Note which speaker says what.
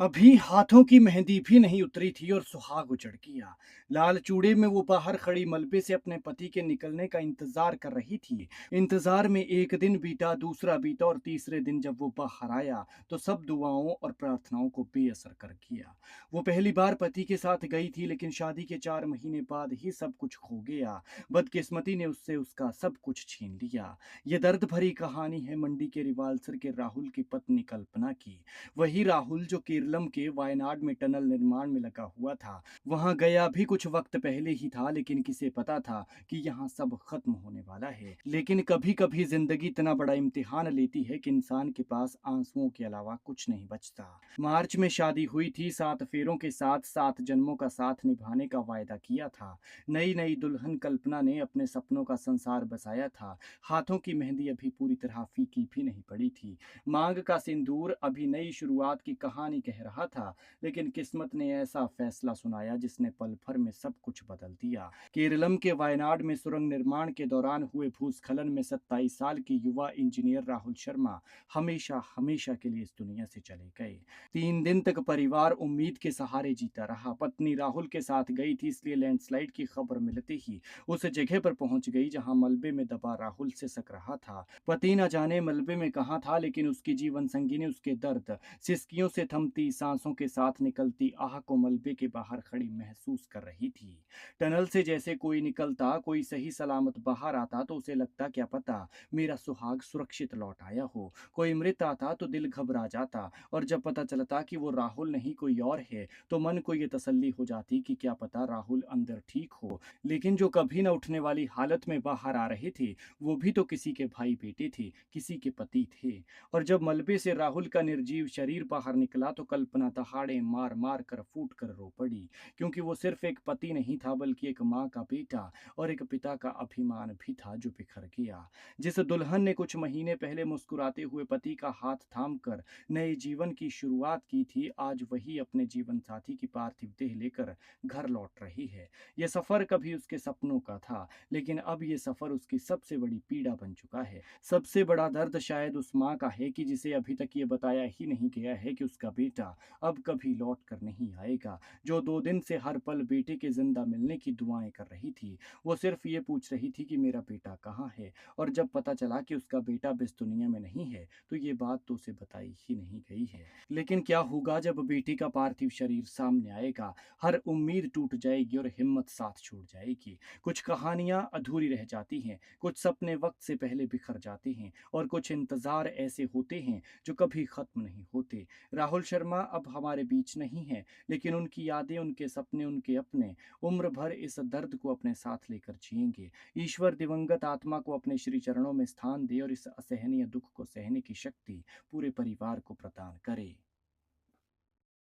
Speaker 1: अभी हाथों की मेहंदी भी नहीं उतरी थी और सुहाग उजड़ गया। लाल चूड़े में वो बाहर खड़ी मलबे से अपने पति के निकलने का इंतजार कर रही थी। इंतजार में एक दिन बीता, दूसरा बीता और तीसरे दिन जब वो बाहर आया तो सब दुआओं और प्रार्थनाओं को बेअसर कर गया। वो पहली बार पति के साथ गई थी, लेकिन शादी के 4 महीने बाद ही सब कुछ खो गया। बदकिस्मती ने उससे उसका सब कुछ छीन लिया। ये दर्द भरी कहानी है मंडी के रिवाल्सर के राहुल की पत्नी कल्पना की। वही राहुल जो केरलम के वायनाड में टनल निर्माण में लगा हुआ था। वहां गया भी कुछ वक्त पहले ही था, लेकिन किसे पता था कि यहाँ सब खत्म होने वाला है। लेकिन कभी कभी जिंदगी इतना बड़ा इम्तिहान लेती है कि इंसान के पास आंसुओं के अलावा कुछ नहीं बचता। मार्च में शादी हुई थी, 7 फेरों के साथ 7 जन्मों का साथ निभाने का वायदा किया था। नई नई दुल्हन कल्पना ने अपने सपनों का संसार बसाया था। हाथों की मेहंदी अभी पूरी तरह फीकी भी नहीं पड़ी थी। मांग का सिंदूर अभी नई शुरुआत की कहानी कह रहा था, लेकिन किस्मत ने ऐसा फैसला सुनाया जिसने पल भर में सब कुछ बदल दिया। केरलम के वायनाड में सुरंग निर्माण के दौरान हुए भूस्खलन में 27 साल की युवा इंजीनियर राहुल शर्मा हमेशा हमेशा के लिए इस दुनिया से चले गए। 3 दिन तक परिवार उम्मीद के सहारे जीता रहा। पत्नी राहुल के साथ गई थी, इसलिए लैंडस्लाइड की खबर मिलते ही उस जगह पर पहुंच गई जहां मलबे में दबा राहुल सिसक रहा था। पति न जाने मलबे में कहाँ था, लेकिन उसकी जीवन संगिनी उसके दर्द, सिसकियों से थमती सांसों के साथ निकलती आह को मलबे के बाहर खड़ी महसूस कर रही थी। टनल से जैसे कोई निकलता, कोई सही सलामत बाहर आता तो उसे लगता क्या पता मेरा सुहाग सुरक्षित लौट आया हो। कोई मृत आता तो दिल घबरा जाता, और जब पता चलता कि वो राहुल नहीं कोई और है तो मन को ये तसल्ली हो जाती कि क्या पता राहुल अंदर ठीक हो। लेकिन जो कभी न उठने वाली हालत में बाहर आ रहे थे, वो भी तो किसी के भाई बेटे थे, किसी के पति थे। और जब मलबे से राहुल का निर्जीव शरीर बाहर निकला तो कल्पना दहाड़े मार मार कर फूट कर रो पड़ी, क्योंकि वो सिर्फ एक पति नहीं था बल्कि एक माँ का बेटा और एक पिता का अभिमान भी था जो बिखर गया। जिस दुल्हन ने कुछ महीने पहले मुस्कुराते हुए पति का हाथ थाम कर नए जीवन की शुरुआत की थी, आज वही अपने जीवन साथी की पार्थिव देह लेकर घर लौट रही है। यह सफर कभी उसके सपनों का था, लेकिन अब ये सफर उसकी सबसे बड़ी पीड़ा बन चुका है। सबसे बड़ा दर्द शायद उस माँ का है कि जिसे अभी तक ये बताया ही नहीं गया है कि उसका बेटा अब कभी लौट कर नहीं आएगा। जो 2 दिन से हर पल बेटे के जिंदा मिलने की दुआएं कर रही थी, वो सिर्फ ये पूछ रही थी कि मेरा बेटा कहाँ है। और जब पता चला कि उसका बेटा इस दुनिया में नहीं है तो ये बात तो उसे बताई ही नहीं गई है। लेकिन क्या होगा जब बेटी का पार्थिव शरीर सामने आएगा? हर उम्मीद टूट जाएगी और हिम्मत साथ छूट जाएगी। कुछ कहानियां अधूरी रह जाती हैं, कुछ सपने वक्त से पहले बिखर जाते हैं और कुछ इंतजार ऐसे होते हैं जो कभी खत्म नहीं होते। राहुल शर्मा अब हमारे बीच नहीं है, लेकिन उनकी यादें, उनके सपने, उनके अपने उम्र भर इस दर्द को अपने साथ लेकर जिएंगे। ईश्वर दिवंगत आत्मा को अपने श्री चरणों में स्थान दे और इस असहनीय दुख को सहने की शक्ति पूरे परिवार को प्रदान करे।